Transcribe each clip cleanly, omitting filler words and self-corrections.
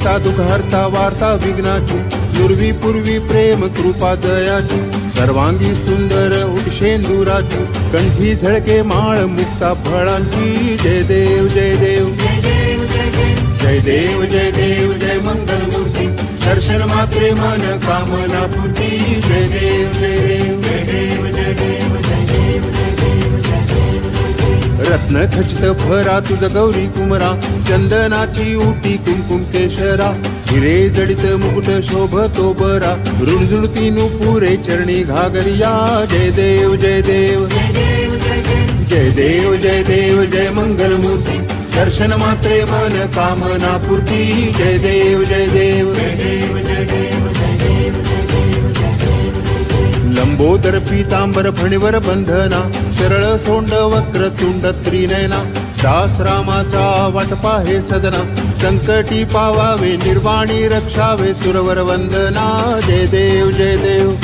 करता दुःख हरता वार्ता विघ्नाची, पूर्वी पूर्वी प्रेम कृपा दयाची, सर्वांगी सुंदर उटशेंदुराची, कंठी झळके माळ मुक्ता फळांची। जय देव जय देव जय देव जय देव जय मंगल मूर्ती, दर्शन मात्रे मन कामना पूर्ती। जय देव जय देव जय देव जय देव जय देव जय देव जय देव। रत्न खचित भरा तुझ गौरी कुमरा, चंदनाची उटी कुंकुम केशरा, हिरे जडित मुकुट शोभतो बरा, रुणझुणती नुपुरे चरणी घागरिया। जय देव जय देव जय देव जय देव जय मंगल मूर्ती, दर्शन मात्रे मन कामना पूर्ती। जय देव जय देव जय देव जय देव जय देव जय देव जय देव। लंबोदर पीतांबर फणीवर बंधना, सरळ सोंड वक्र तुंड त्रिनयना, दास रामाचा वाटपा हे सदना, संकटी पावावे निर्वाणी रक्षावे सुरवर वंदना। जय देव जय देव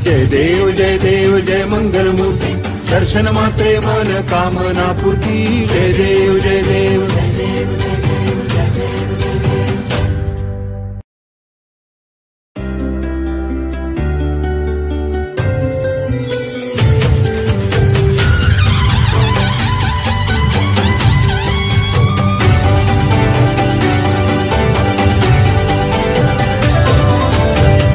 जय देव जय देव जय मंगल मूर्ती, दर्शन मात्रे मन कामना पूर्ती। जय देव जय देव जय देव जय देव जय देव जय देव।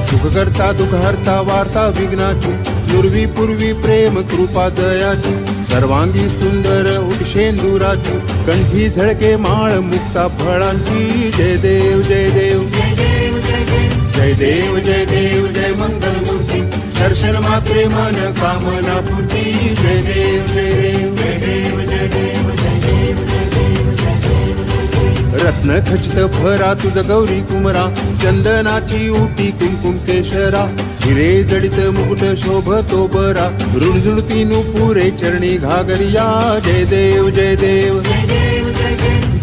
सुख करता दुःख हरता वार्ता विघ्नाची, पूर्वी पूर्वी प्रेम कृपा दयाची, सर्वांगी सुंदर उटशेंदुराची, कंठी झळके माळ मुक्ता फळांची। जय देव जय देव जय देव जय देव जय मंगल मूर्ती, दर्शन मात्रे मन कामना पूर्ती। जय देव जय देव जय देव जय देव जय देव जय देव जय देव। रत्न खचित भरा तुझ गौरी कुमरा, चंदनाची उटी कुंकुम केशरा, हिरे जडित मुकुट शोभतो बरा, रुणझुणती नुपुरे चरणी घागरिया। जय देव जय देव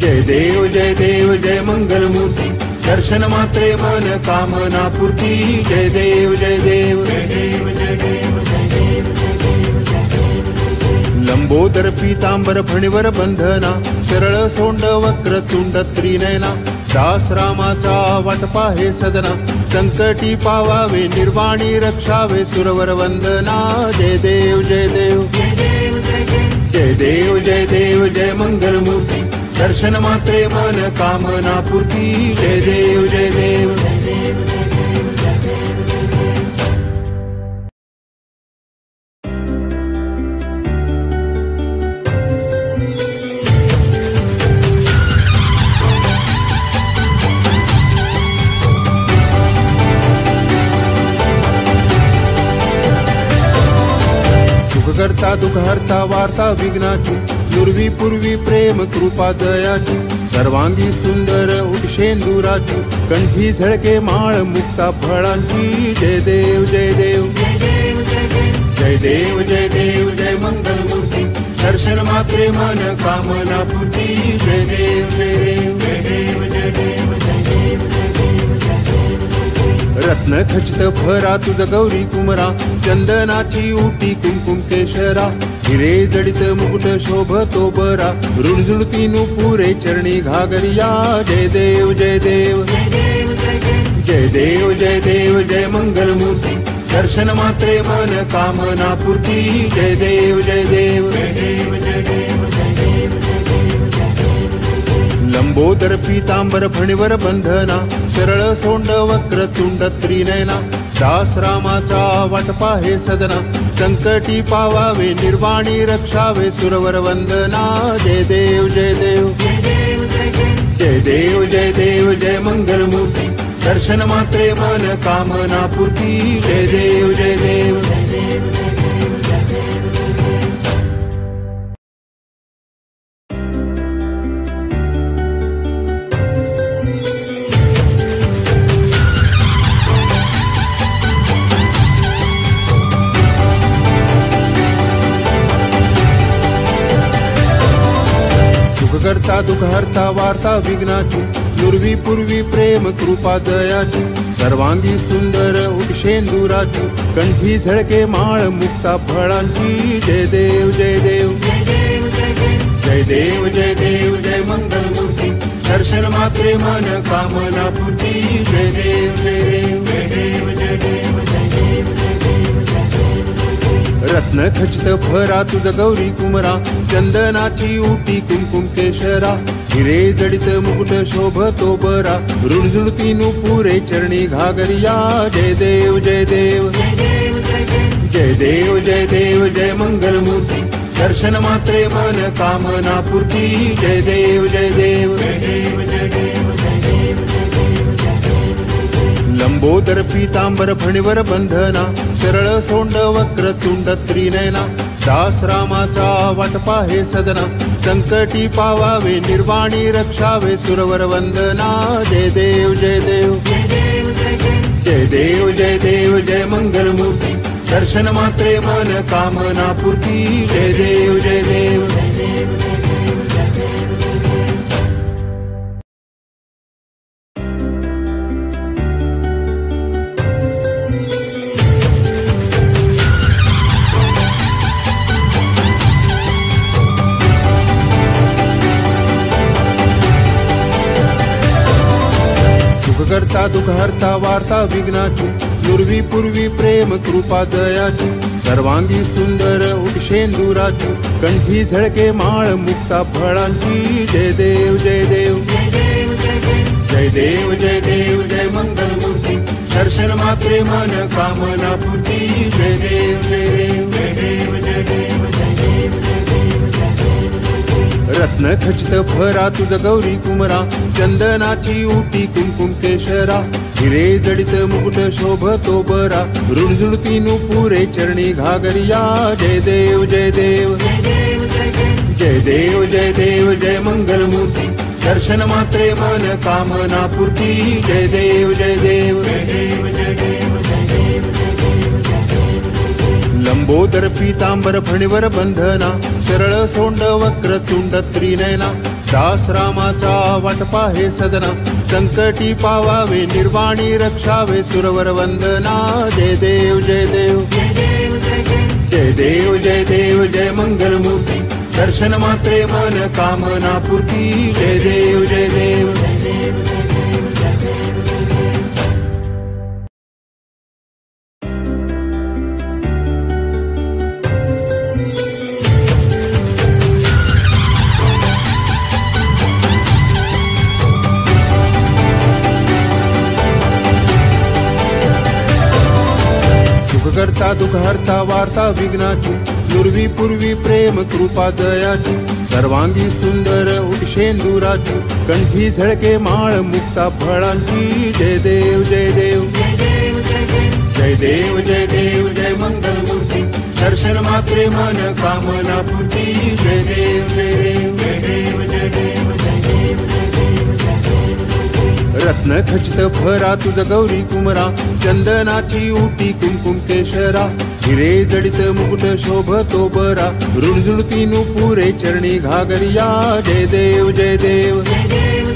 जय देव जय देव जय मंगल मूर्ती, दर्शन मात्रे मन कामना पूर्ती। जय देव जय देव जय देव जय देव जय देव जय देव जय देव। लंबोदर पीतांबर फणीवर बंधना, सरळ सोंड वक्र तुंड त्रिनयना, दास रामाचा वाटपा हे सदना, संकटी पावावे निर्वाणी रक्षावे सुरवर वंदना। जय देव जय देव जय देव जय देव जय मंगल मूर्ती, दर्शन मात्रे मन कामना पूर्ती। जय देव जय देव जय देव जय देव जय देव जय देव। करता दुःख हरता वार्ता विघ्नाची, पूर्वी पूर्वी प्रेम कृपा दयाची, सर्वांगी सुंदर उटशेंदुराची, कंठी झळके माळ मुक्ता फळांची। जय देव जय देव जय देव जय देव जय मंगल मूर्ती, दर्शन मात्रे मन कामना पूर्ती। जय देव जय देव जय देव जय देव जय देव जय देव जय देव। रत्न खचित भरा तुझ गौरी कुमरा, चंदनाची उटी कुंकुम केशरा, हिरे जडित मुकुट शोभतो बरा, रुणझुणती नुपुरे चरणी घागरिया। जय देव जय देव जय देव जय देव जय मंगल मूर्ती, दर्शन मात्रे मन कामना पूर्ती। जय देव जय देव जय देव जय देव जय देव जय देव जय देव। लंबोदर पीतांबर फणीवर बंधना, सरळ सोंड वक्र तुंड त्रिनयना, दास रामाचा वाटपा हे सदना, संकटी पावावे निर्वाणी रक्षावे सुरवर वंदना। जय देव जय देव जय देव जय देव जय मंगल मूर्ती, दर्शन मात्रे मन कामना पूर्ती। जय देव जय देव जय देव जय देव जय देव जय देव। करता दुःख हरता वार्ता विघ्नाची, पूर्वी पूर्वी प्रेम कृपा दयाची, सर्वांगी सुंदर उटशेंदुराची, कंठी झळके माळ मुक्ता फळांची। जय देव जय देव जय देव जय देव जय मंगल मूर्ती, दर्शन दर्शन मात्रे मन कामना पूर्ती जय देव जय देव जय देव जय देव जय देव जय देव जय देव रत्न खचित भरा तुझ गौरी कुमरा चंदनाची उटी कुमकुम केशरा हिरे जडित मुकुट शोभतो बरा रुणझुणती नुपुरे चरणी घागरिया जय देव जय देव जय देव जय देव जय देव जय मंगल मूर्ती दर्शन मात्रे मन कामना पूर्ती जय देव जय देव जय देव जय देव जय देव जय देव जय देव लंबोदर पीतांबर फणीवर बंधना सरळ सोंड वक्र तुंड त्रिनयना दास रामाचा वाटपा हे सदना संकटी पावावे निर्वाणी रक्षावे सुरवर वंदना जय देव जय देव जय देव जय देव जय देव जय मंगल मूर्ती दर्शन मात्रे मन कामना पूर्ती जय देव जय देव जय देव जय देव जय देव जय देव करता दुख हरता वार्ता विघ्नाची पूर्वी पूर्वी प्रेम कृपा दयाची सर्वांगी सुंदर उटशेंदुराची कंठी झळके माळ मुक्ता फळांची जय देव जय देव जय देव जय देव जय देव जय मंगल मूर्ती दर्शन मात्रे मन कामना पूर्ती जय देव जय देव जय देव जय देव जय देव जय देव जय देव रत्न खचित भरा तुझ गौरी कुमरा चंदनाची उटी कुमकुम केशरा हिरे जडित मुकुट शोभतो बरा रुणझुणती नुपुरे चरणी घागरिया जय देव जय देव जय देव जय देव जय देव जय मंगल मूर्ती दर्शन मात्रे मन कामना पूर्ती जय देव जय देव जय देव जय देव जय देव जय देव जय देव लंबोदर पीतांबर फणीवर बंधना सरळ सोंड वक्र तुंड त्रिनयना दास रामाचा वाटपा हे सदना संकटी पावावे निर्वाणी रक्षावे सुरवर वंदना जय देव जय देव जय देव जय देव जय देव जय मंगल मूर्ती दर्शन मात्रे मन कामना पूर्ती जय देव जय देव जय देव जय देव जय देव जय देव करता दुख हरता वार्ता विघ्नाची पूर्वी पूर्वी प्रेम कृपा दयाची सर्वांगी सुंदर उटशेंदुराची कंठी झळके माळ मुक्ता फळांची जय देव जय देव जय देव जय देव जय देव जय मंगल मूर्ती दर्शन मात्रे मन कामना पूर्ती जय देव जय देव जय देव जय देव जय देव जय देव जय देव रत्न खचित भरा तुझ गौरी कुमरा चंदनाची उटी कुमकुम केशरा हिरे जडित मुकुट शोभतो बरा रुणझुणती नुपुरे चरणी घागरिया जय देव जय देव जय देव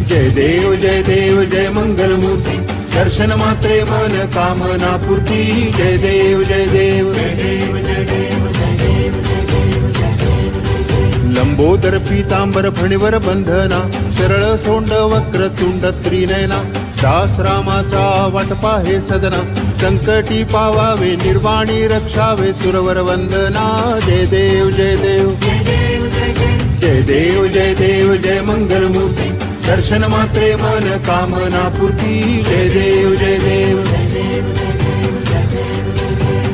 जय देव जय देव जय मंगल मूर्ती दर्शन मात्रे मन कामना पूर्ती जय देव जय देव जय देव जय देव जय देव जय देव जय देव लंबोदर पीतांबर फणीवर बंधना सरळ सोंड वक्र तुंड त्रिनयना दास रामाचा वाटपा हे सदना संकटी पावावे निर्वाणी रक्षावे सुरवर वंदना जय देव जय देव जय देव जय देव जय देव जय मंगल मूर्ती दर्शन मात्रे मन कामना पूर्ती जय देव जय देव जय देव जय देव जय देव जय देव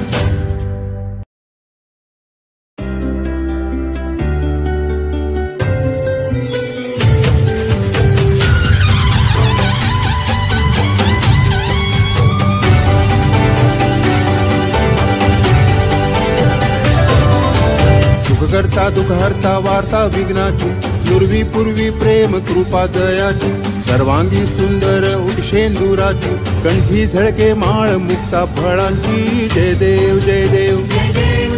करता दुख हरता वार्ता विघ्नाची पूर्वी पूर्वी प्रेम कृपा दयाची सर्वांगी सुंदर उटशेंदुराची कंठी झळके माळ मुक्ता फळांची जय देव जय देव जय देव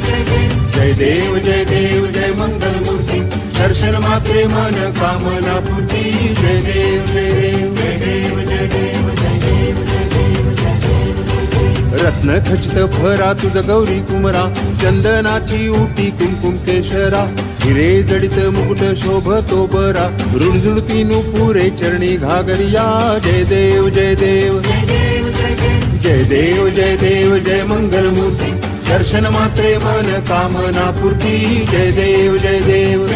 जय देव जय देव जय मंगल मूर्ती दर्शन मात्रे मन कामना पूर्ती जय देव जय देव जय देव जय देव जय देव जय देव जय देव रत्न खचित भरा तुझ गौरी कुमरा चंदनाची उटी कुमकुम केशरा हिरे जडित मुकुट शोभतो बरा रुणझुणती नुपुरे चरणी घागरिया जय देव जय देव जय देव जय देव जय मंगल मूर्ती दर्शन मात्रे मन कामना पूर्ती जय देव जय देव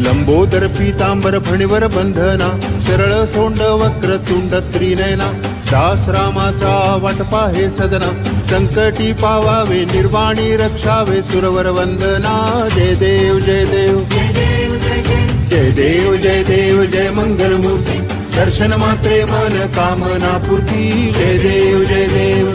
लंबोदर पीतांबर फणीवर बंधना सरळ सोंड वक्र तुंड त्रिनयना दास रामाचा वाटपा हे सदना संकटी पावावे निर्वाणी रक्षावे सुरवर वंदना जय देव जय देव जय देव जय देव जय मंगल मूर्ती दर्शन मात्रे मन कामना पूर्ती जय देव जय देव